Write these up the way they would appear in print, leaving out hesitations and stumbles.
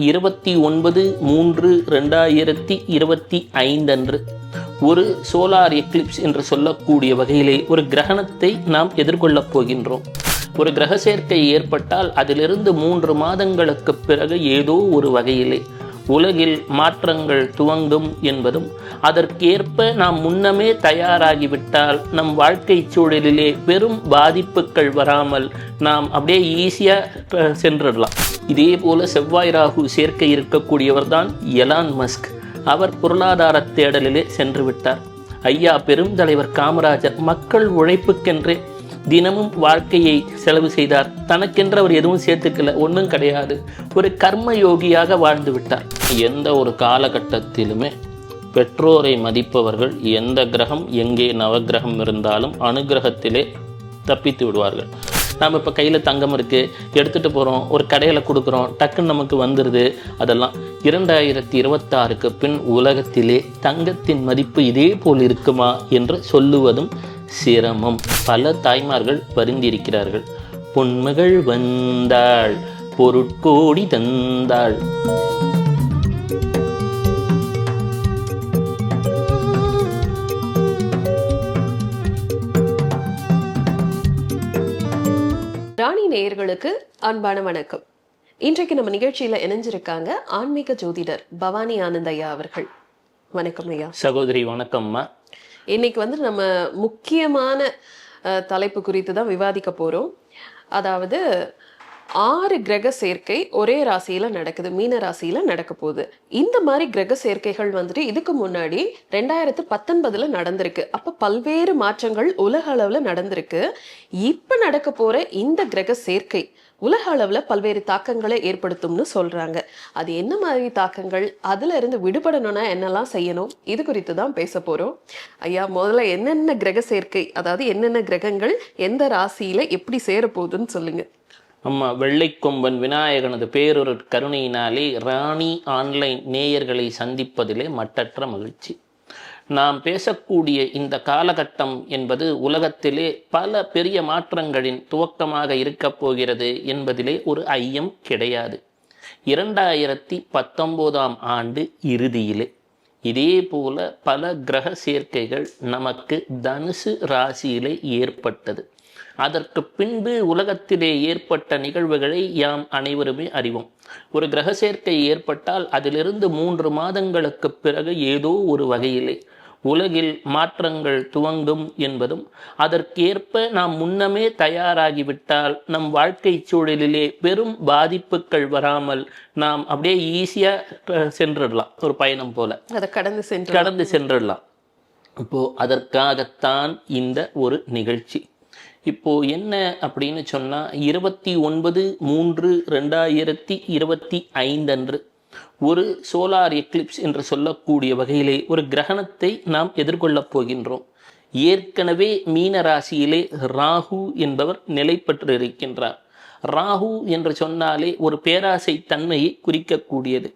29/3/2025 அன்று ஒரு solar Eclipse என்று சொல்லக்கூடிய வகையிலே ஒரு கிரகணத்தை நாம் எதிர்கொள்ளப் போகின்றோம். ஒரு கிரக சேர்க்கை ஏற்பட்டால் அதிலிருந்து 3 மாதங்களுக்கு பிறகு ஏதோ ஒரு வகையிலே உலகில் மாற்றங்கள் துவங்கும் என்பதும், அதற்கேற்ப நாம் முன்னமே தயாராகிவிட்டால் நம் வாழ்க்கை சூழலிலே பெரும் பாதிப்புகள் வராமல் நாம் அப்படியே ஈஸியாக சென்றுடலாம். இதே போல செவ்வாய் ராகு சேர்க்கை இருக்கக்கூடியவர் தான் எலான் மஸ்க். அவர் பொருளாதார தேடலிலே சென்று விட்டார். ஐயா பெருந்தலைவர் காமராஜர் மக்கள் உழைப்புக்கென்றே தினமும் வாழ்க்கையை செலவு செய்தார். தனக்கென்று அவர் எதுவும் சேர்த்துக்கல, ஒன்றும் கிடையாது. ஒரு கர்ம யோகியாக வாழ்ந்து விட்டார். எந்த ஒரு காலகட்டத்திலுமே பெற்றோரை மதிப்பவர்கள் எந்த கிரகம் எங்கே நவகிரகம் இருந்தாலும் அனுகிரகத்திலே தப்பித்து விடுவார்கள். நாம் இப்போ கையில் தங்கம் இருக்குது, எடுத்துகிட்டு போகிறோம், ஒரு கடையில் கொடுக்குறோம், டக்குன்னு நமக்கு வந்துடுது. அதெல்லாம் 2026க்கு பின் உலகத்திலே தங்கத்தின் மதிப்பு இதே போல் இருக்குமா என்று சொல்லுவதும் சிரமம். பல தாய்மார்கள் வருந்திருக்கிறார்கள். பொன்மகள் வந்தாள், பொருட்கோடி தந்தாள். ராணி நேயர்களுக்கு அன்பான வணக்கம். இன்றைக்கு நம்ம நிகழ்ச்சியில இணைஞ்சிருக்காங்க ஆன்மீக ஜோதிடர் பவானி ஆனந்த் ஐயா அவர்கள். வணக்கம் ஐயா. சகோதரி வணக்கம்மா. இன்னைக்கு நம்ம முக்கியமான தலைப்பு குறித்து தான் விவாதிக்க போறோம். அதாவது 6 கிரக சேர்க்கை ஒரே ராசியில நடக்குது, மீன ராசியில நடக்க போகுது. இந்த மாதிரி கிரக சேர்க்கைகள் இதுக்கு முன்னாடி 2019 நடந்திருக்கு. அப்ப பல்வேறு மாற்றங்கள் உலக அளவுல நடந்திருக்கு. இப்ப நடக்க போற இந்த கிரக சேர்க்கை உலக அளவுல பல்வேறு தாக்கங்களை ஏற்படுத்தும்னு சொல்றாங்க. அது என்ன மாதிரி தாக்கங்கள், அதுல இருந்து விடுபடணும்னா என்னெல்லாம் செய்யணும், இது குறித்து தான் பேச போறோம். ஐயா, முதல்ல என்னென்ன கிரக சேர்க்கை, அதாவது என்னென்ன கிரகங்கள் எந்த ராசியில எப்படி சேர போகுதுன்னு சொல்லுங்க. வெள்ளைக்கொம்பன் விநாயகனது பேரொரு கருணையினாலே ராணி ஆன்லைன் நேயர்களை சந்திப்பதிலே மட்டற்ற மகிழ்ச்சி. நாம் பேசக்கூடிய இந்த காலகட்டம் என்பது உலகத்திலே பல பெரிய மாற்றங்களின் துவக்கமாக இருக்கப் போகிறது என்பதிலே ஒரு ஐயம் கிடையாது. 2019ஆம் ஆண்டு இறுதியிலே இதே போல பல கிரக சேர்க்கைகள் நமக்கு தனுசு ராசியிலே ஏற்பட்டது. அதற்கு பின்பு உலகத்திலே ஏற்பட்ட நிகழ்வுகளை யாம் அனைவருமே அறிவோம். ஒரு கிரக சேர்க்கை ஏற்பட்டால் அதிலிருந்து 3 மாதங்களுக்கு பிறகு ஏதோ ஒரு வகையிலே உலகில் மாற்றங்கள் துவங்கும் என்பதும், அதற்கேற்ப நாம் முன்னமே தயாராகிவிட்டால் நம் வாழ்க்கை சூழலிலே பெரும் பாதிப்புகள் வராமல் நாம் அப்படியே ஈஸியாக சென்றுடலாம். ஒரு பயணம் போல அதை கடந்து சென்றுடலாம். இப்போ அதற்காகத்தான் இந்த ஒரு நிகழ்ச்சி. இப்போ என்ன அப்படின்னு சொன்னா, 29/3/2025 அன்று ஒரு சோலார் எக்லிப்ஸ் என்று சொல்லக்கூடிய வகையிலே ஒரு கிரகணத்தை நாம் எதிர்கொள்ளப் போகின்றோம். ஏற்கனவே மீன ராசியிலே ராகு என்பவர் நிலை பெற்று இருக்கின்றார். ராகு என்று சொன்னாலே ஒரு பேராசை தன்மையை குறிக்கக்கூடியது,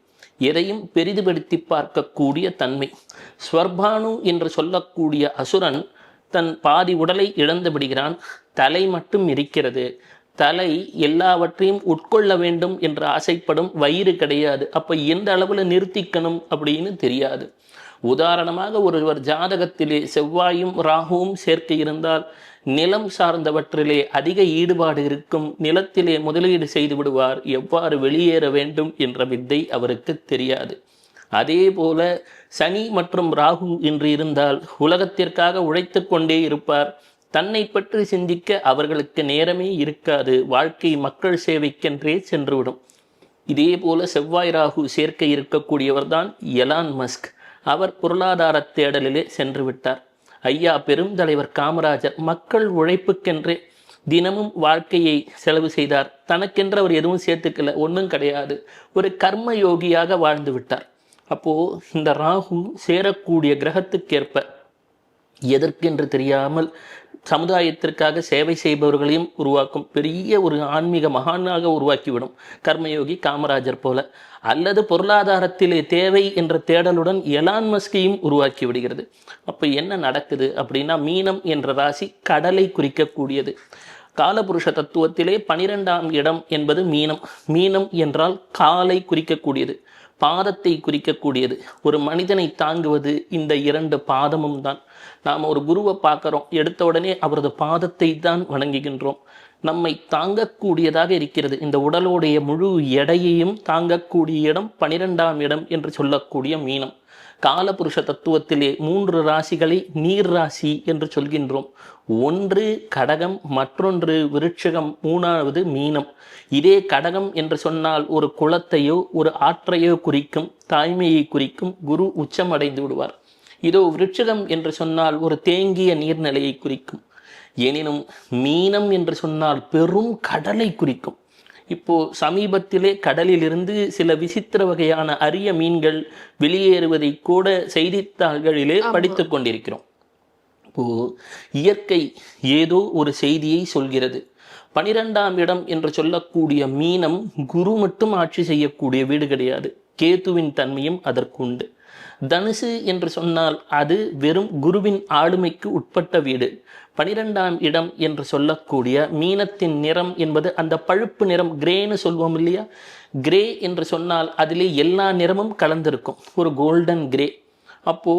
எதையும் பெரிதுபடுத்தி பார்க்கக்கூடிய தன்மை. ஸ்வர்பானு என்று சொல்லக்கூடிய அசுரன் தன் பாதி உடலை இழந்து விடுகிறான். தலை மட்டும் இருக்கிறது. தலை எல்லாவற்றையும் உட்கொள்ள வேண்டும் என்று ஆசைப்படும், வயிறு கிடையாது. அப்போ எந்த அளவில் நிறுத்திக்கணும் அப்படின்னு தெரியாது. உதாரணமாக ஒருவர் ஜாதகத்திலே செவ்வாயும் ராகுவும் சேர்க்கை இருந்தால் நிலம் சார்ந்தவற்றிலே அதிக ஈடுபாடு இருக்கும். நிலத்திலே முதலீடு செய்து விடுவார். எவ்வாறு வெளியேற வேண்டும் என்ற வித்தை அவருக்கு தெரியாது. அதே போல சனி மற்றும் ராகு என்று இருந்தால் உலகத்திற்காக உழைத்து கொண்டே இருப்பார். தன்னை பற்றி சிந்திக்க அவர்களுக்கு நேரமே இருக்காது. வாழ்க்கை மக்கள் சேவைக்கென்றே சென்றுவிடும். இதே போல செவ்வாய் ராகு சேர்க்கை இருக்கக்கூடியவர் தான் எலான் மஸ்க். அவர் பொருளாதார தேடலிலே சென்று விட்டார். ஐயா பெருந்தலைவர் காமராஜர் மக்கள் உழைப்புக்கென்றே தினமும் வாழ்க்கையை செலவு செய்தார். தனக்கென்று அவர் எதுவும் சேர்த்துக்கல, ஒன்றும் கிடையாது. ஒரு கர்ம யோகியாக வாழ்ந்து விட்டார். அப்போ இந்த ராகு சேரக்கூடிய கிரகத்துக்கேற்ப எதற்கென்று தெரியாமல் சமுதாயத்திற்காக சேவை செய்பவர்களையும் உருவாக்கும். பெரிய ஒரு ஆன்மீக மகானாக உருவாக்கிவிடும், கர்மயோகி காமராஜர் போல. அல்லது பொருளாதாரத்திலே தேவை என்ற தேடலுடன் எலான் மஸ்கையும் உருவாக்கி விடுகிறது. அப்போ என்ன நடக்குது அப்படின்னா, மீனம் என்ற ராசி கடலை குறிக்கக்கூடியது. காலபுருஷ தத்துவத்திலே 12ஆம் இடம் என்பது மீனம். மீனம் என்றால் காலை குறிக்கக்கூடியது, பாதத்தை குறிக்கக்கூடியது. ஒரு மனிதனை தாங்குவது இந்த 2 பாதமும் தான். நாம் ஒரு குருவை பார்க்குறோம், எடுத்த உடனே அவரது பாதத்தை தான் வணங்குகின்றோம். நம்மை தாங்கக்கூடியதாக இருக்கிறது. இந்த உடலுடைய முழு எடையையும் தாங்கக்கூடிய இடம் 12ஆம் இடம் என்று சொல்லக்கூடிய மீனம். காலபுருஷ தத்துவத்திலே 3 ராசிகளை நீர் ராசி என்று சொல்கின்றோம். ஒன்று கடகம், மற்றொன்று விருட்சிகம், 3வது மீனம். இதே கடகம் என்று சொன்னால் ஒரு குலத்தையோ ஒரு ஆற்றையோ குறிக்கும், தாய்மையை குறிக்கும். குரு உச்சமடைந்து விடுவார். இதோ விருட்சிகம் என்று சொன்னால் ஒரு தேங்கிய நீர்நிலையை குறிக்கும். எனினும் மீனம் என்று சொன்னால் பெரும் கடலை குறிக்கும். இப்போ சமீபத்திலே கடலிலிருந்து சில விசித்திர வகையான அரிய மீன்கள் வெளியேறுவதை கூட செய்தித்தாள்களிலே படித்து கொண்டிருக்கிறோம். இப்போ இயற்கை ஏதோ ஒரு செய்தியை சொல்கிறது. 12ஆம் இடம் என்று சொல்லக்கூடிய மீனம் குரு மட்டும் ஆட்சி செய்யக்கூடிய வீடு கிடையாது. கேதுவின் தன்மையும் அதற்கு உண்டு. தனுசு என்று சொன்னால் அது வெறும் குருவின் ஆளுமைக்கு உட்பட்ட வீடு. 12ஆம் இடம் என்று சொல்லக்கூடிய மீனத்தின் நிறம் என்பது அந்த பழுப்பு நிறம், கிரேன்னு சொல்வோம் இல்லையா? கிரே என்று சொன்னால் அதிலே எல்லா நிறமும் கலந்திருக்கும், ஒரு கோல்டன் கிரே. அப்போ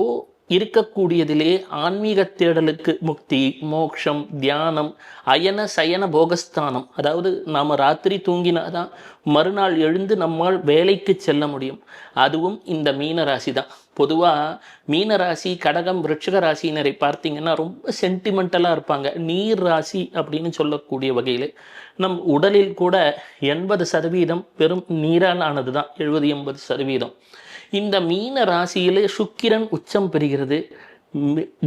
இருக்கக்கூடியதிலே ஆன்மீக தேடலுக்கு முக்தி, மோட்சம், தியானம், அயன சயன போகஸ்தானம். அதாவது நாம் ராத்திரி தூங்கினாதான் மறுநாள் எழுந்து நம்மால் வேலைக்கு செல்ல முடியும். அதுவும் இந்த மீனராசி தான். பொதுவாக மீனராசி, கடகம், விருட்சிக ராசியினரை பார்த்தீங்கன்னா ரொம்ப சென்டிமெண்டலாக இருப்பாங்க. நீர் ராசி அப்படின்னு சொல்லக்கூடிய வகையில் நம் உடலில் கூட 80% பெரும் நீரால் ஆனது தான், 70-80%. இந்த மீன ராசியிலே சுக்கிரன் உச்சம் பெறுகிறது,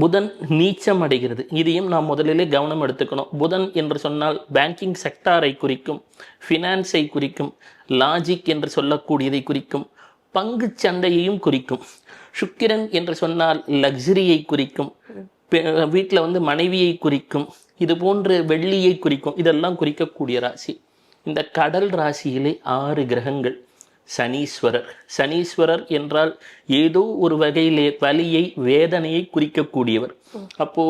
புதன் நீச்சம் அடைகிறது. இதையும் நாம் முதலிலே கவனம் எடுத்துக்கணும். புதன் என்று சொன்னால் பேங்கிங் செக்டாரை குறிக்கும், ஃபினான்ஸை குறிக்கும், லாஜிக் என்று சொல்லக்கூடியதை குறிக்கும், பங்கு சந்தையையும் குறிக்கும். சுக்கிரன் என்று சொன்னால் லக்ஸரியை குறிக்கும், வீட்டில் மனைவியை குறிக்கும், இது போன்று வெள்ளியை குறிக்கும். இதெல்லாம் குறிக்கக்கூடிய ராசி. இந்த கடல் ராசியிலே 6 கிரகங்கள். சனீஸ்வரர். சனீஸ்வரர் என்றால் ஏதோ ஒரு வகையிலே வலியை, வேதனையை குறிக்கக்கூடியவர். அப்போ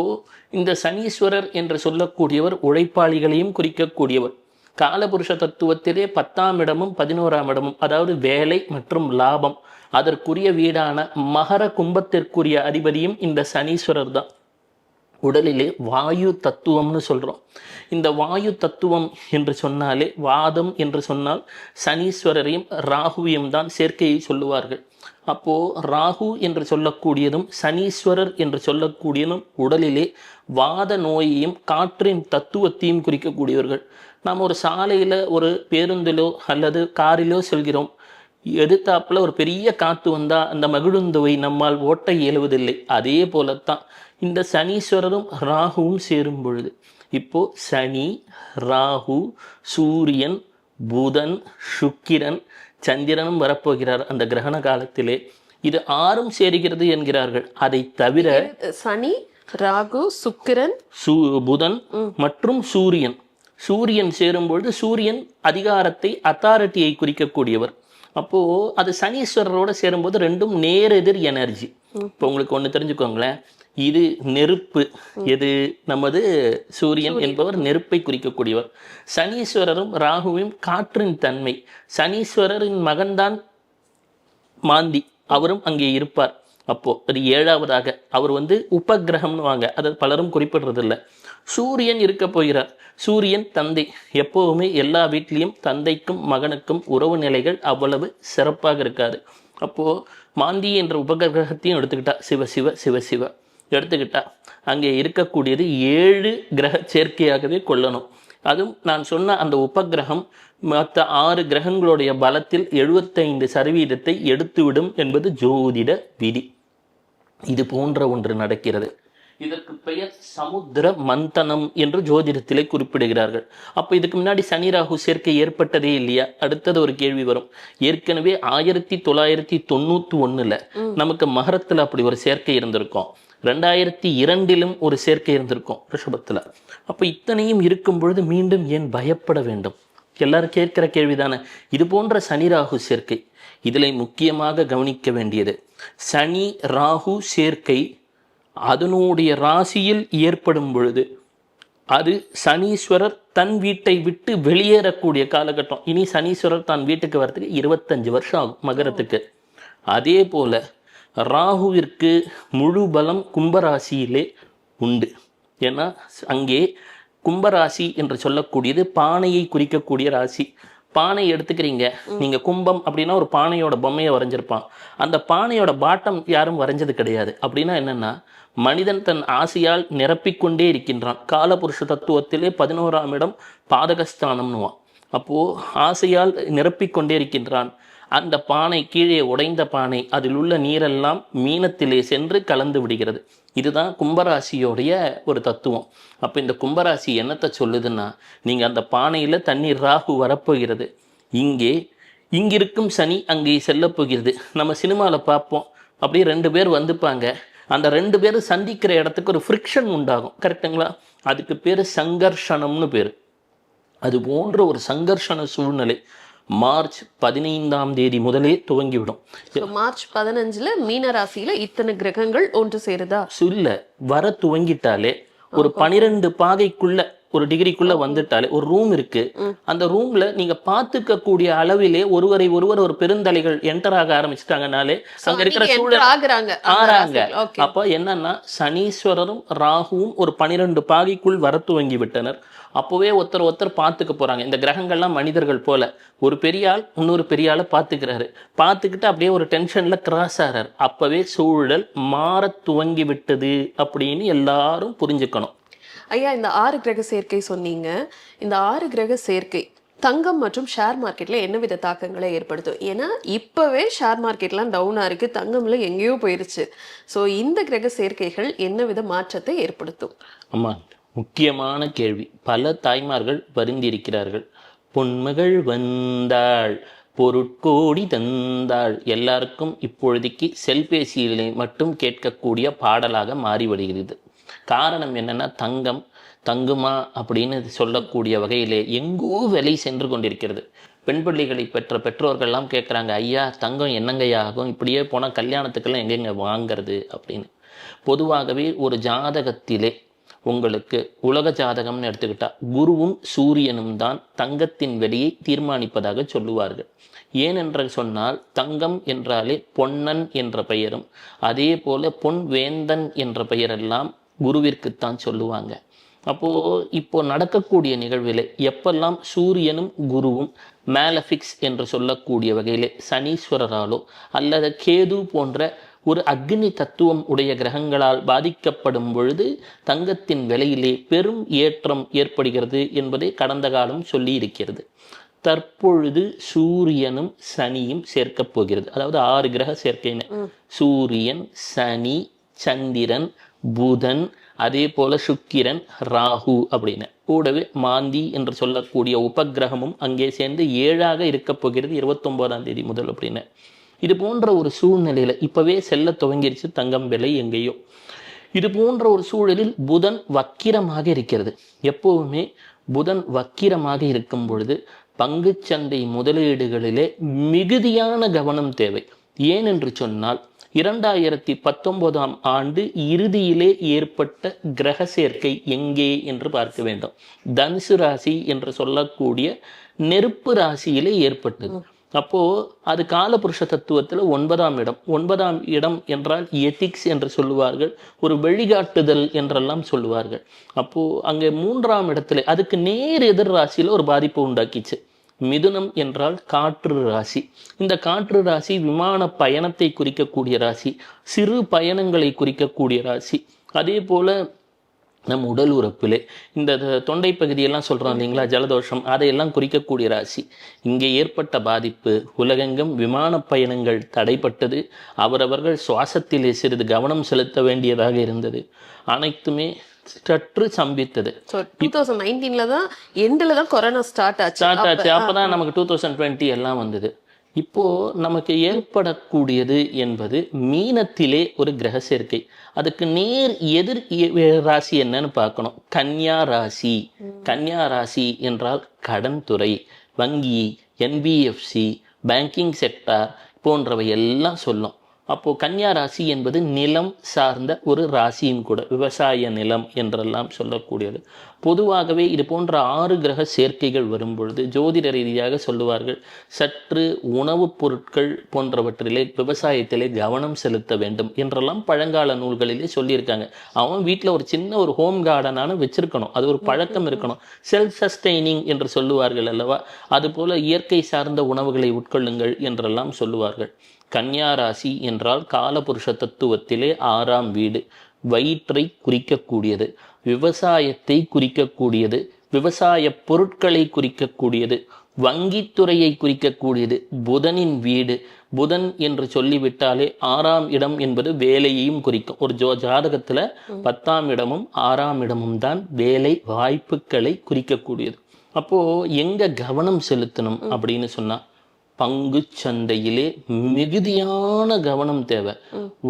இந்த சனீஸ்வரர் என்று சொல்லக்கூடியவர் உழைப்பாளிகளையும் குறிக்கக்கூடியவர். காலபுருஷ தத்துவத்திலே 10ஆம் இடமும் 11ஆம் இடமும், அதாவது வேலை மற்றும் லாபம், அதற்குரிய வீடான மகர கும்பத்திற்குரிய அதிபதியும் இந்த சனீஸ்வரர் தான். உடலிலே வாயு தத்துவம்னு சொல்கிறோம். இந்த வாயு தத்துவம் என்று சொன்னாலே, வாதம் என்று சொன்னால் சனீஸ்வரரையும் ராகுவையும் தான் சேர்க்கையை சொல்லுவார்கள். அப்போது ராகு என்று சொல்லக்கூடியதும் சனீஸ்வரர் என்று சொல்லக்கூடியதும் உடலிலே வாத நோயையும் காற்றின் தத்துவத்தையும் குறிக்கக்கூடியவர்கள். நாம் ஒரு சாலையில் ஒரு பேருந்திலோ அல்லது காரிலோ செல்கிறோம். எதிர்த்தாப்புல ஒரு பெரிய காற்று வந்தால் அந்த மகிழுந்துவை நம்மால் ஓட்ட இயலுவதில்லை. அதே போலத்தான் இந்த சனீஸ்வரரும் ராகுவும் சேரும் பொழுது, இப்போ சனி, ராகு, சூரியன், புதன், சுக்கிரன், சந்திரனும் வரப்போகிறார் அந்த கிரகண காலத்திலே. இது 6ம் சேருகிறது என்கிறார்கள். அதை தவிர சனி, ராகு, சுக்கிரன், புதன் மற்றும் சூரியன். சூரியன் சேரும்பொழுது சூரியன் அதிகாரத்தை, அத்தாரிட்டியை குறிக்கக்கூடியவர். அப்போது அது சனீஸ்வரரோடு சேரும்போது ரெண்டும் நேரெதிர் எனர்ஜி. இப்போ உங்களுக்கு ஒன்று தெரிஞ்சுக்கோங்களேன், இது நெருப்பு, எது நமது சூரியன் என்பவர் நெருப்பை குறிக்கக்கூடியவர். சனீஸ்வரரும் ராகுவும் காற்றின் தன்மை. சனீஸ்வரரின் மகன்தான் மாந்தி, அவரும் அங்கே இருப்பார். அப்போ அது 7வதாக அவர் உபகிரகம்னு வாங்க, அதை பலரும் குறிப்பிடுறதில்லை. சூரியன் இருக்க போகிறார். சூரியன் தந்தை. எப்போவுமே எல்லா வீட்லேயும் தந்தைக்கும் மகனுக்கும் உறவு நிலைகள் அவ்வளவு சிறப்பாக இருக்காது. அப்போது மாந்தி என்ற உபகிரகத்தையும் எடுத்துக்கிட்டா, சிவ சிவ சிவ சிவ எடுத்துக்கிட்டா அங்கே இருக்கக்கூடியது 7 கிரக சேர்க்கையாகவே கொள்ளணும். அதுவும் நான் சொன்ன அந்த உபகிரகம் மற்ற 6 கிரகங்களுடைய பலத்தில் 75% எடுத்துவிடும் என்பது ஜோதிட விதி. இது போன்ற ஒன்று நடக்கிறது. இதற்கு பெயர் சமுத்திர மந்தனம் என்று ஜோதிடத்திலே குறிப்பிடுகிறார்கள். அப்போ இதுக்கு முன்னாடி சனி ராகு சேர்க்கை ஏற்பட்டதே இல்லையா? அடுத்தது ஒரு கேள்வி வரும். ஏற்கனவே 1991 நமக்கு மகரத்தில் அப்படி ஒரு சேர்க்கை இருந்திருக்கும். 2002 ஒரு சேர்க்கை இருந்திருக்கும் ரிஷபத்தில். அப்போ இத்தனையும் இருக்கும் பொழுது மீண்டும் ஏன் பயப்பட வேண்டும்? எல்லாரும் கேட்கிற கேள்விதானே. இது போன்ற சனி ராகு சேர்க்கை, இதில் முக்கியமாக கவனிக்க வேண்டியது, சனி ராகு சேர்க்கை அதனுடைய ராசியில் ஏற்படும் பொழுது அது சனீஸ்வரர் தன் வீட்டை விட்டு வெளியேறக்கூடிய காலகட்டம். இனி சனீஸ்வரர் தன் வீட்டுக்கு வரதுக்கு 25 வருஷம் ஆகும் மகரத்துக்கு. அதே போல ராகுவிற்கு முழு பலம் கும்பராசியிலே உண்டு. ஏன்னா அங்கே கும்பராசி என்று சொல்லக்கூடியது பானையை குறிக்கக்கூடிய ராசி. பானை எடுத்துக்கிறீங்க நீங்க, கும்பம் அப்படின்னா ஒரு பானையோட பொம்மையை வரைஞ்சிருப்பான். அந்த பானையோட பாட்டம் யாரும் வரைஞ்சது கிடையாது. அப்படின்னா என்னன்னா, மனிதன் தன் ஆசையால் நிரப்பிக்கொண்டே இருக்கின்றான். காலபுருஷ தத்துவத்திலே 11ஆம் இடம் பாதகஸ்தானம்னுவான். அப்போ ஆசையால் நிரப்பிக்கொண்டே இருக்கின்றான். அந்த பானை கீழே உடைந்த பானை, அதில் உள்ள நீரெல்லாம் மீனத்திலே சென்று கலந்து விடுகிறது. இதுதான் கும்பராசியோடைய ஒரு தத்துவம். அப்போ இந்த கும்பராசி என்னத்தை சொல்லுதுன்னா, நீங்கள் அந்த பானையில் தண்ணீர் ராகு வரப்போகிறது. இங்கிருக்கும் சனி அங்கே செல்ல போகிறது. நம்ம சினிமாவில் பார்ப்போம், அப்படியே 2 பேர் வந்துப்பாங்க. அந்த 2 பேரும் சந்திக்கிற இடத்துக்கு ஒரு ஃப்ரிக்ஷன் உண்டாகும். கரெக்டுங்களா? அதுக்கு பேர் சங்கர்ஷணம்னு பேர். அது போன்ற ஒரு சங்கர்ஷண சூழ்நிலை மார்ச் 15ஆம் தேதி முதலே துவங்கிவிடும். மார்ச் 15ல மீன ராசியில இத்தனை கிரகங்கள் ஒன்று சேருதா? இல்ல, வர துவங்கிட்டாலே ஒரு 12 பாகைக்குள்ள ஒரு டிகிரிக்குள்ள வந்துட்டாலே ஒரு ரூம் இருக்கு. அந்த ரூம்ல நீங்க பாத்துக்க கூடிய அளவிலே ஒருவரை ஒருவர் ஒரு பெருந்தலைகள் என்டர் ஆக ஆரம்பிச்சிட்டாங்கனாலே அங்க இருக்கிற சூழல் ஆறாங்க. அப்ப என்னன்னா, சனீஸ்வரரும் ராகுவும் ஒரு 12 பாகைக்குள் வர துவங்கி விட்டனர். அப்போவே ஒருத்தர் பார்த்துக்க போறாங்க. இந்த கிரகங்கள்லாம் மனிதர்கள் போல, ஒரு பெரிய ஆள் இன்னொரு பெரிய ஆளை பார்த்துக்கிறாரு. பார்த்துக்கிட்டு அப்படியே ஒரு டென்ஷன்ல கிராஸ் ஆகிறார். அப்பவே சூழல் மாற துவங்கி விட்டது அப்படின்னு எல்லாரும் புரிஞ்சுக்கணும். ஐயா, இந்த 6 கிரக சேர்க்கை சொன்னீங்க. இந்த 6 கிரக சேர்க்கை தங்கம் மற்றும் ஷேர் மார்க்கெட்ல என்ன வித தாக்கங்களை ஏற்படுத்தும்? ஏன்னா இப்பவே ஷேர் மார்க்கெட்லாம் டவுனா இருக்கு, தங்கம்ல எங்கேயோ போயிருச்சு. ஸோ இந்த கிரக சேர்க்கைகள் என்ன வித மாற்றத்தை ஏற்படுத்தும்? ஆமா, முக்கியமான கேள்வி. பல தாய்மார்கள் வருந்திருக்கிறார்கள். பொன்மகள் வந்தாள், பொருட்கோடி தந்தாள். எல்லாருக்கும் இப்பொழுதைக்கு செல்பேசியிலே மட்டும் கேட்கக்கூடிய பாடலாக மாறி வருகிறது. காரணம் என்னன்னா, தங்கம் தங்குமா அப்படின்னு சொல்லக்கூடிய வகையிலே எங்கோ விலை சென்று கொண்டிருக்கிறது. பெண் பிள்ளைகளை பெற்ற பெற்றோர்கள்லாம் கேட்குறாங்க, ஐயா தங்கம் என்னங்கய்யா ஆகும், இப்படியே போனால் கல்யாணத்துக்கெல்லாம் எங்கெங்க வாங்கிறது அப்படின்னு. பொதுவாகவே ஒரு ஜாதகத்திலே உங்களுக்கு உலக ஜாதகம்னு எடுத்துக்கிட்டா குருவும் சூரியனும் தான் தங்கத்தின் விலையை தீர்மானிப்பதாக சொல்லுவார்கள். ஏனென்று சொன்னால், தங்கம் என்றாலே பொன்னன் என்ற பெயரும், அதே போல பொன் வேந்தன் என்ற பெயரெல்லாம் குருவிற்குத்தான் சொல்லுவாங்க. இப்போ நடக்கக்கூடிய நிகழ்வில் எப்பெல்லாம் சூரியனும் குருவும் மேலஃபிக்ஸ் என்று சொல்லக்கூடிய வகையிலே சனீஸ்வரராலோ அல்லது கேது போன்ற ஒரு அக்னி தத்துவம் உடைய கிரகங்களால் பாதிக்கப்படும் பொழுது தங்கத்தின் விலையிலே பெரும் ஏற்றம் ஏற்படுகிறது என்பதை கடந்த காலம் சொல்லி இருக்கிறது. தற்பொழுது சூரியனும் சனியும் சேர்க்கப் போகிறது. அதாவது 6 கிரக சேர்க்கைன்னு, சூரியன், சனி, சந்திரன், புதன், அதே போல சுக்கிரன், ராகு அப்படின்னு கூடவே மாந்தி என்று சொல்லக்கூடிய உபகிரகமும் அங்கே சேர்ந்து 7ஆக இருக்க போகிறது 29ஆம் தேதி முதல் அப்படின்னு. இது போன்ற ஒரு சூழ்நிலையில இப்பவே செல்ல துவங்கிருச்சு தங்கம் விலை எங்கேயோ. இது போன்ற ஒரு சூழலில் புதன் வக்கிரமாக இருக்கிறது. எப்பவுமே புதன் வக்கிரமாக இருக்கும் பொழுது பங்குச்சந்தை முதலீடுகளிலே மிகுதியான கவனம் தேவை. ஏனென்று சொன்னால், 2019ஆம் ஆண்டு இறுதியிலே ஏற்பட்ட கிரக சேர்க்கை எங்கே என்று பார்க்க வேண்டும். தனுசு ராசி என்று சொல்லக்கூடிய நெருப்பு ராசியிலே ஏற்பட்டது. அப்போ அது காலபுருஷ தத்துவத்தில் 9ஆம் இடம். 9ஆம் இடம் என்றால் எத்திக்ஸ் என்று சொல்லுவார்கள், ஒரு வழிகாட்டுதல் என்றெல்லாம் சொல்லுவார்கள். அப்போ அங்கே 3ஆம் இடத்துல அதுக்கு நேர் எதிர் ராசியில ஒரு பாதிப்பு உண்டாக்கிச்சு. மிதுனம் என்றால் காற்று ராசி. இந்த காற்று ராசி விமான பயணத்தை குறிக்கக்கூடிய ராசி, சிறு பயணங்களை குறிக்கக்கூடிய ராசி. அதே போல நம் உடல் உறுப்பிலே இந்த தொண்டை பகுதியெல்லாம் சொல்கிறோம் இல்லைங்களா, ஜலதோஷம், அதையெல்லாம் குறிக்கக்கூடிய ராசி. இங்கே ஏற்பட்ட பாதிப்பு உலகெங்கும் விமான பயணங்கள் தடைப்பட்டது. அவரவர்கள் சுவாசத்திலே சிறிது கவனம் செலுத்த வேண்டியதாக இருந்தது. அனைத்துமே சற்று சம்பித்தது. 2019ல தான் எண்ட்ல தான் கொரோனா ஸ்டார்ட் ஆச்சு. அப்பதான் நமக்கு 2020 எல்லாம் வந்தது. இப்போ நமக்கு ஏற்படக்கூடியது என்பது மீனத்திலே ஒரு கிரக சேர்க்கை. அதுக்கு நேர் எதிர் ராசி என்னன்னு பார்க்கணும். கன்னியா ராசி. கன்னியா ராசி என்றால் கடன் துறை, வங்கி, என்பிஎஃப்சி, பேங்கிங் செக்டார் போன்றவை எல்லாம் சொல்லும். அப்போ கன்னியா ராசி என்பது நிலம் சார்ந்த ஒரு ராசியும் கூட, விவசாய நிலம் என்றெல்லாம் சொல்லக்கூடியது. பொதுவாகவே இது போன்ற 6 கிரக சேர்க்கைகள் வரும் பொழுது ஜோதிட ரீதியாக சொல்லுவார்கள், சற்று உணவுப் பொருட்கள் போன்றவற்றிலே விவசாயத்திலே கவனம் செலுத்த வேண்டும் என்றெல்லாம் பழங்கால நூல்களிலே சொல்லியிருக்காங்க. அவன் வீட்டில் ஒரு சின்ன ஒரு ஹோம் கார்டனான வச்சிருக்கணும், அது ஒரு பழக்கம் இருக்கணும். செல்ஃப் சஸ்டைனிங் என்று சொல்லுவார்கள் அல்லவா, அதுபோல இயற்கை சார்ந்த உணவுகளை உட்கொள்ளுங்கள் என்றெல்லாம் சொல்லுவார்கள். கன்னியா ராசி என்றால் காலபுருஷ தத்துவத்திலே 6ஆம் வீடு, வயிற்றை குறிக்கக்கூடியது, விவசாயத்தை குறிக்கக்கூடியது, விவசாய பொருட்களை குறிக்கக்கூடியது, வங்கித்துறையை குறிக்கக்கூடியது, புதனின் வீடு. புதன் என்று சொல்லிவிட்டாலே 6ஆம் இடம் என்பது வேலையையும் குறிக்கும். ஒரு ஜாதகத்துல 10ஆம் இடமும் 6ஆம் இடமும் தான் வேலை வாய்ப்புகளை குறிக்கக்கூடியது. அப்போ எங்க கவனம் செலுத்தணும் அப்படின்னு சொன்னா, பங்கு சந்தையிலே மிகுதியான கவனம் தேவை.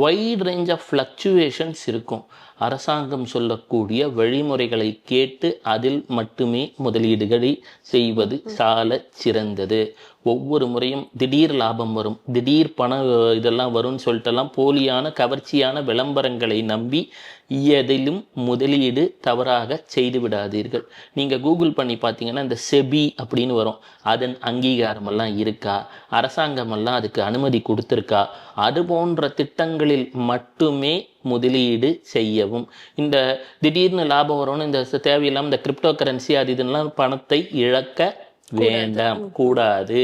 வைட் ரேஞ்ச் ஆஃப் ஃப்ளக்சுவேஷன்ஸ் இருக்கும். அரசாங்கம் சொல்லக்கூடிய வழிமுறைகளை கேட்டு அதில் மட்டுமே முதலீடுகளை செய்வது சால சிறந்தது. ஒவ்வொரு முறையும் திடீர் லாபம் வரும், திடீர் இதெல்லாம் வரும்னு சொல்லிட்டெல்லாம் போலியான கவர்ச்சியான விளம்பரங்களை நம்பி எதிலும் முதலீடு தவறாக செய்து விடாதீர்கள். நீங்கள் கூகுள் பண்ணி பார்த்தீங்கன்னா இந்த செபி அப்படின்னு வரும், அதன் அங்கீகாரமெல்லாம் இருக்கா, அரசாங்கமெல்லாம் அதுக்கு அனுமதி கொடுத்துருக்கா, அது போன்ற திட்டங்களில் மட்டுமே முதலீடு செய்யவும். இந்த திடீர்னு லாபம் வரும்னு இந்த தேவையில்லாமல் இந்த கிரிப்டோ கரன்சி அது இதெல்லாம் பணத்தை இழக்க வேண்டாம், கூடாது.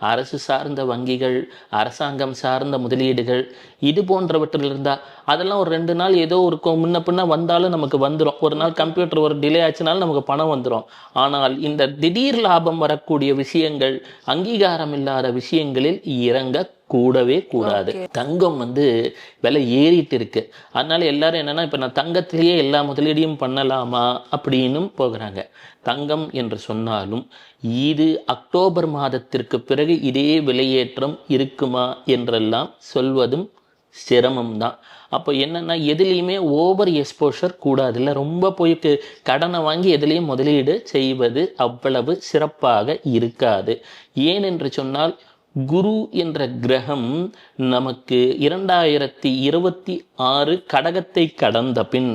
அரசு சார்ந்த வங்கிகள், அரசாங்கம் சார்ந்த முதலீடுகள் இது போன்றவற்றில் இருந்தால் அதெல்லாம் ஒரு 2 நாள் ஏதோ ஒரு முன்ன பின்ன வந்தாலும் நமக்கு வந்துடும். ஒரு நாள் கம்ப்யூட்டர் ஒரு டிலே ஆச்சுனாலும் நமக்கு பணம் வந்துடும். ஆனால் இந்த திடீர் லாபம் வரக்கூடிய விஷயங்கள், அங்கீகாரம் இல்லாத விஷயங்களில் இறங்க கூடவே கூடாது. தங்கம் விலை ஏறிட்டு இருக்கு, அதனால எல்லாரும் என்னன்னா இப்ப நான் தங்கத்திலேயே எல்லா முதலீடையும் பண்ணலாமா அப்படின்னும் போகிறாங்க. தங்கம் என்று சொன்னாலும் இது அக்டோபர் மாதத்திற்கு பிறகு இதே விலையேற்றம் இருக்குமா என்றெல்லாம் சொல்வதும் சிரமம்தான். அப்போ என்னன்னா எதுலேயுமே ஓவர் எக்ஸ்போஷர் கூடாது. இல்லை ரொம்ப போய் கடனை வாங்கி எதுலேயும் முதலீடு செய்வது அவ்வளவு சிறப்பாக இருக்காது. ஏனென்று சொன்னால் குரு என்ற கிரகம் நமக்கு 2026 கடகத்தை கடந்த பின்